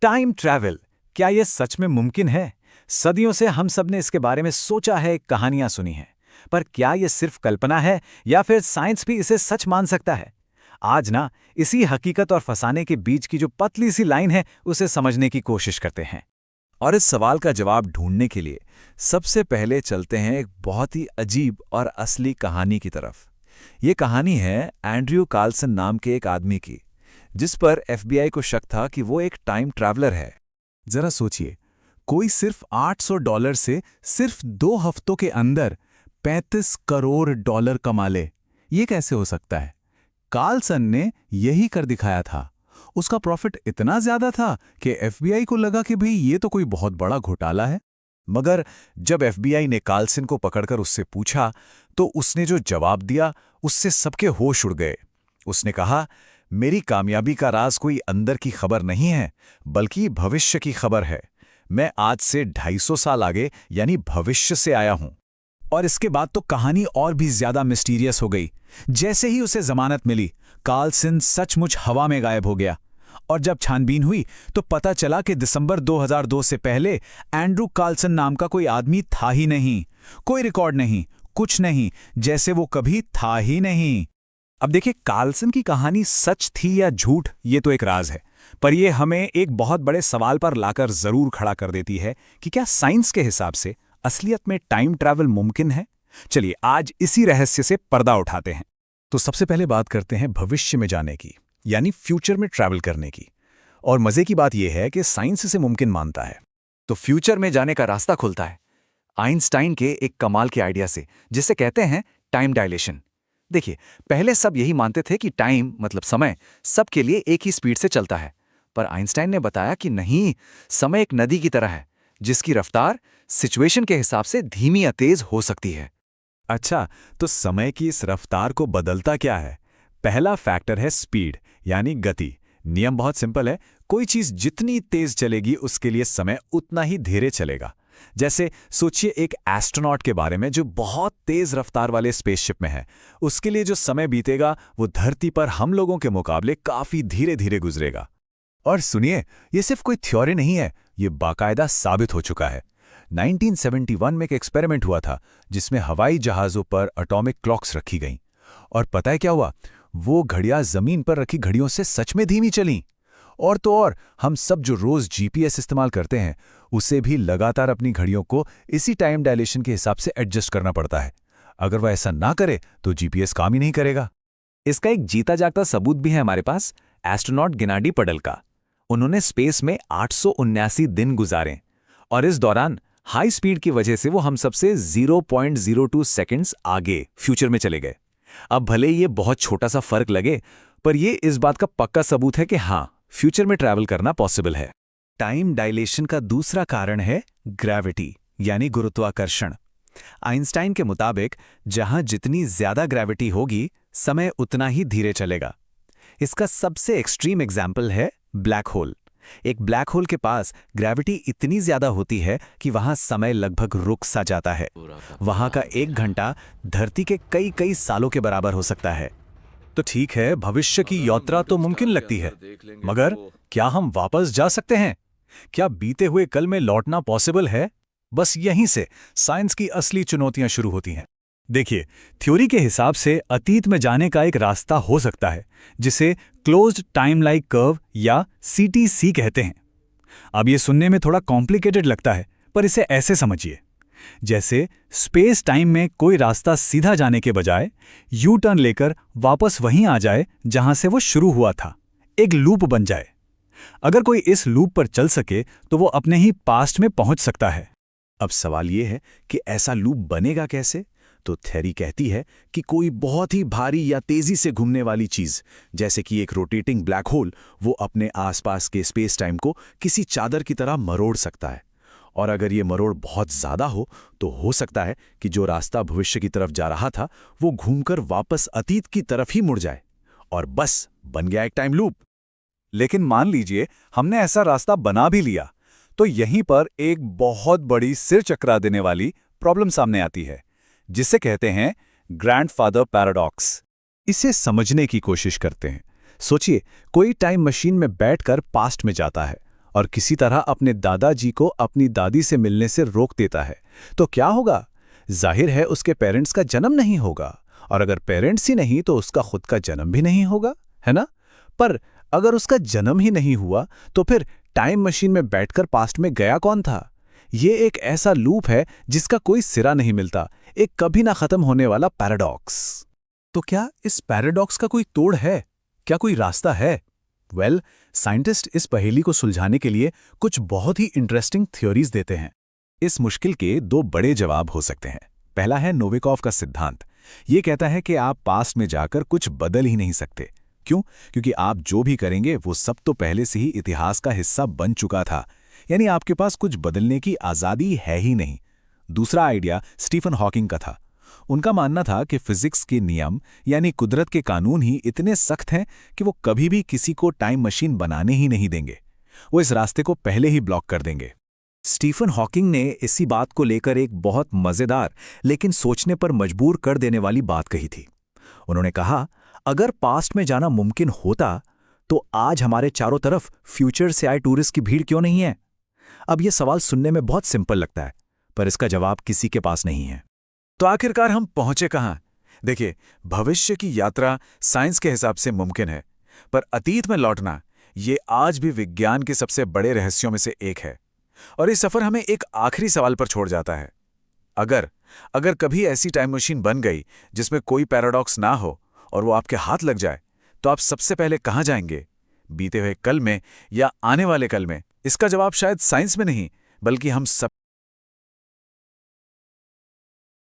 Time travel, क्या ये सच में मुमकिन है? सदियों से हम सब ने इसके बारे में सोचा है, कहानियां सुनी हैं। पर क्या ये सिर्फ कल्पना है या फिर साइंस भी इसे सच मान सकता है? आज ना, इसी हकीकत और फसाने के बीच की जो पतली सी लाइन है, उसे समझने की कोशिश करते हैं। और इस सवाल का जवाब ढूंढने के लिए सबसे पहले चलते हैं एक बहुत ही अजीब और असली कहानी की तरफ। ये कहानी है एंड्रयू कार्लसन नाम के एक आदमी की, जिस पर एफबीआई को शक था कि वो एक टाइम ट्रैवलर है। जरा सोचिए, कोई सिर्फ $800 से सिर्फ 2 हफ्तों के अंदर $35 करोड़ कमा ले। ये कैसे हो सकता है? कार्लसन ने यही कर दिखाया था। उसका प्रॉफिट इतना ज्यादा था कि एफबीआई को लगा कि भाई ये तो कोई बहुत बड़ा घोटाला है। मगर जब एफबीआई ने कार्लसन को पकड़कर उससे पूछा, तो उसने जो जवाब दिया उससे सबके होश उड़ गए। उसने कहा, मेरी कामयाबी का राज कोई अंदर की खबर नहीं है, बल्कि भविष्य की खबर है। मैं आज से 250 साल आगे यानी भविष्य से आया हूं। और इसके बाद तो कहानी और भी ज्यादा मिस्टीरियस हो गई। जैसे ही उसे जमानत मिली, कार्लसन सचमुच हवा में गायब हो गया। और जब छानबीन हुई तो पता चला कि दिसंबर 2002 से पहले एंड्रू कार्लसन नाम का कोई आदमी था ही नहीं। कोई रिकॉर्ड नहीं, कुछ नहीं, जैसे वो कभी था ही नहीं। अब देखिए, कार्लसन की कहानी सच थी या झूठ, ये तो एक राज है। पर ये हमें एक बहुत बड़े सवाल पर लाकर जरूर खड़ा कर देती है कि क्या साइंस के हिसाब से असलियत में टाइम ट्रैवल मुमकिन है? चलिए आज इसी रहस्य से पर्दा उठाते हैं। तो सबसे पहले बात करते हैं भविष्य में जाने की, यानी फ्यूचर में ट्रैवल करने की। और मजे की बात यह है कि साइंस इसे मुमकिन मानता है। तो फ्यूचर में जाने का रास्ता खुलता है आइंस्टाइन के एक कमाल के आइडिया से, जिसे कहते हैं टाइम डायलेशन। देखिए, पहले सब यही मानते थे कि टाइम मतलब समय सबके लिए एक ही स्पीड से चलता है। पर आइंस्टाइन ने बताया कि नहीं, समय एक नदी की तरह है, जिसकी रफ्तार सिचुएशन के हिसाब से धीमी या तेज हो सकती है। अच्छा, तो समय की इस रफ्तार को बदलता क्या है? पहला फैक्टर है स्पीड, यानी गति। नियम बहुत सिंपल है, कोई चीज जितनी तेज चलेगी उसके लिए समय उतना ही धीरे चलेगा। जैसे सोचिए एक एस्ट्रोनॉट के बारे में जो बहुत तेज रफ्तार वाले स्पेसशिप में है। उसके लिए जो समय बीतेगा वो धरती पर हम लोगों के मुकाबले काफी धीरे धीरे गुजरेगा। और सुनिए, ये सिर्फ कोई थ्योरी नहीं है, ये बाकायदा साबित हो चुका है। 1971 में एक एक्सपेरिमेंट हुआ था जिसमें हवाई जहाजों पर एटॉमिक क्लॉक्स रखी गईं। और पता है क्या हुआ? वो घड़ियां जमीन पर रखी घड़ियों से सच में धीमी चलीं। और तो और, हम सब जो रोज जीपीएस इस्तेमाल करते हैं, उसे भी लगातार अपनी घड़ियों को इसी टाइम डायलेशन के हिसाब से एडजस्ट करना पड़ता है। अगर वह ऐसा ना करे तो जीपीएस काम ही नहीं करेगा। इसका एक जीता जागता सबूत भी है हमारे पास, एस्ट्रोनॉट गेनाडी पडल का। उन्होंने स्पेस में 879 दिन गुजारे और इस दौरान हाई स्पीड की वजह से वो हम सबसे 0.02 सेकंड्स आगे फ्यूचर में चले गए। अब भले ये बहुत छोटा सा फर्क लगे, पर ये इस बात का पक्का सबूत है कि हाँ, फ्यूचर में ट्रैवल करना पॉसिबल है। टाइम डायलेशन का दूसरा कारण है ग्रेविटी, यानी गुरुत्वाकर्षण। आइंस्टाइन के मुताबिक जहां जितनी ज्यादा ग्रेविटी होगी, समय उतना ही धीरे चलेगा। इसका सबसे एक्सट्रीम एग्जाम्पल है ब्लैक होल। एक ब्लैक होल के पास ग्रेविटी इतनी ज्यादा होती है कि वहां समय लगभग रुक सा जाता है। वहां का 1 घंटा धरती के कई कई सालों के बराबर हो सकता है। तो ठीक है, भविष्य की यात्रा तो मुमकिन लगती है, मगर क्या हम वापस जा सकते हैं? क्या बीते हुए कल में लौटना पॉसिबल है? बस यहीं से साइंस की असली चुनौतियां शुरू होती हैं। देखिए, थ्योरी के हिसाब से अतीत में जाने का एक रास्ता हो सकता है, जिसे क्लोज्ड टाइम लाइक कर्व या सीटीसी कहते हैं। अब ये सुनने में थोड़ा कॉम्प्लिकेटेड लगता है, पर इसे ऐसे समझिए, जैसे स्पेस टाइम में कोई रास्ता सीधा जाने के बजाय यू टर्न लेकर वापस वहीं आ जाए जहां से वो शुरू हुआ था। एक लूप बन जाए। अगर कोई इस लूप पर चल सके तो वो अपने ही पास्ट में पहुंच सकता है। अब सवाल ये है कि ऐसा लूप बनेगा कैसे? तो थ्योरी कहती है कि कोई बहुत ही भारी या तेजी से घूमने वाली चीज, जैसे कि एक रोटेटिंग ब्लैक होल, वो अपने आसपास के स्पेस टाइम को किसी चादर की तरह मरोड़ सकता है। और अगर ये मरोड़ बहुत ज्यादा तो हो सकता है कि जो रास्ता भविष्य की तरफ जा रहा था वो घूमकर वापस अतीत की तरफ ही मुड़ जाए, और बस बन गया एक टाइम लूप। लेकिन मान लीजिए हमने ऐसा रास्ता बना भी लिया, तो यहीं पर एक बहुत बड़ी सिर चकरा देने वाली प्रॉब्लम सामने आती है, जिसे कहते हैं ग्रैंडफादर पैराडॉक्स। इसे समझने की कोशिश करते हैं। सोचिए, कोई टाइम मशीन में बैठकर पास्ट में जाता है और किसी तरह अपने दादाजी को अपनी दादी से मिलने से रोक देता है, तो क्या होगा? जाहिर है उसके पेरेंट्स का जन्म नहीं होगा, और अगर पेरेंट्स ही नहीं तो उसका खुद का जन्म भी नहीं होगा, है ना? पर अगर उसका जन्म ही नहीं हुआ तो फिर टाइम मशीन में बैठकर पास्ट में गया कौन था? ये एक ऐसा लूप है जिसका कोई सिरा नहीं मिलता, एक कभी ना खत्म होने वाला पैराडॉक्स। तो क्या इस पैराडॉक्स का कोई तोड़ है? क्या कोई रास्ता है? साइंटिस्ट इस पहेली को सुलझाने के लिए कुछ बहुत ही इंटरेस्टिंग थ्योरीज देते हैं। इस मुश्किल के दो बड़े जवाब हो सकते हैं। पहला है नोविकोव का सिद्धांत। ये कहता है कि आप पास्ट में जाकर कुछ बदल ही नहीं सकते। क्यों? क्योंकि आप जो भी करेंगे वो सब तो पहले से ही इतिहास का हिस्सा बन चुका था, यानी आपके पास कुछ बदलने की आज़ादी है ही नहीं। दूसरा आइडिया स्टीफन हॉकिंग का था। उनका मानना था कि फिजिक्स के नियम यानी कुदरत के कानून ही इतने सख्त हैं कि वो कभी भी किसी को टाइम मशीन बनाने ही नहीं देंगे। वो इस रास्ते को पहले ही ब्लॉक कर देंगे। स्टीफन हॉकिंग ने इसी बात को लेकर एक बहुत मजेदार लेकिन सोचने पर मजबूर कर देने वाली बात कही थी। उन्होंने कहा, अगर पास्ट में जाना मुमकिन होता तो आज हमारे चारों तरफ फ्यूचर से आए टूरिस्ट की भीड़ क्यों नहीं है? अब यह सवाल सुनने में बहुत सिंपल लगता है, पर इसका जवाब किसी के पास नहीं है। तो आखिरकार हम पहुंचे कहां? देखिए, भविष्य की यात्रा साइंस के हिसाब से मुमकिन है, पर अतीत में लौटना ये आज भी विज्ञान के सबसे बड़े रहस्यों में से एक है। और ये सफर हमें एक आखिरी सवाल पर छोड़ जाता है। अगर कभी ऐसी टाइम मशीन बन गई जिसमें कोई पैराडॉक्स ना हो और वो आपके हाथ लग जाए, तो आप सबसे पहले कहां जाएंगे? बीते हुए कल में या आने वाले कल में? इसका जवाब शायद साइंस में नहीं, बल्कि हम सब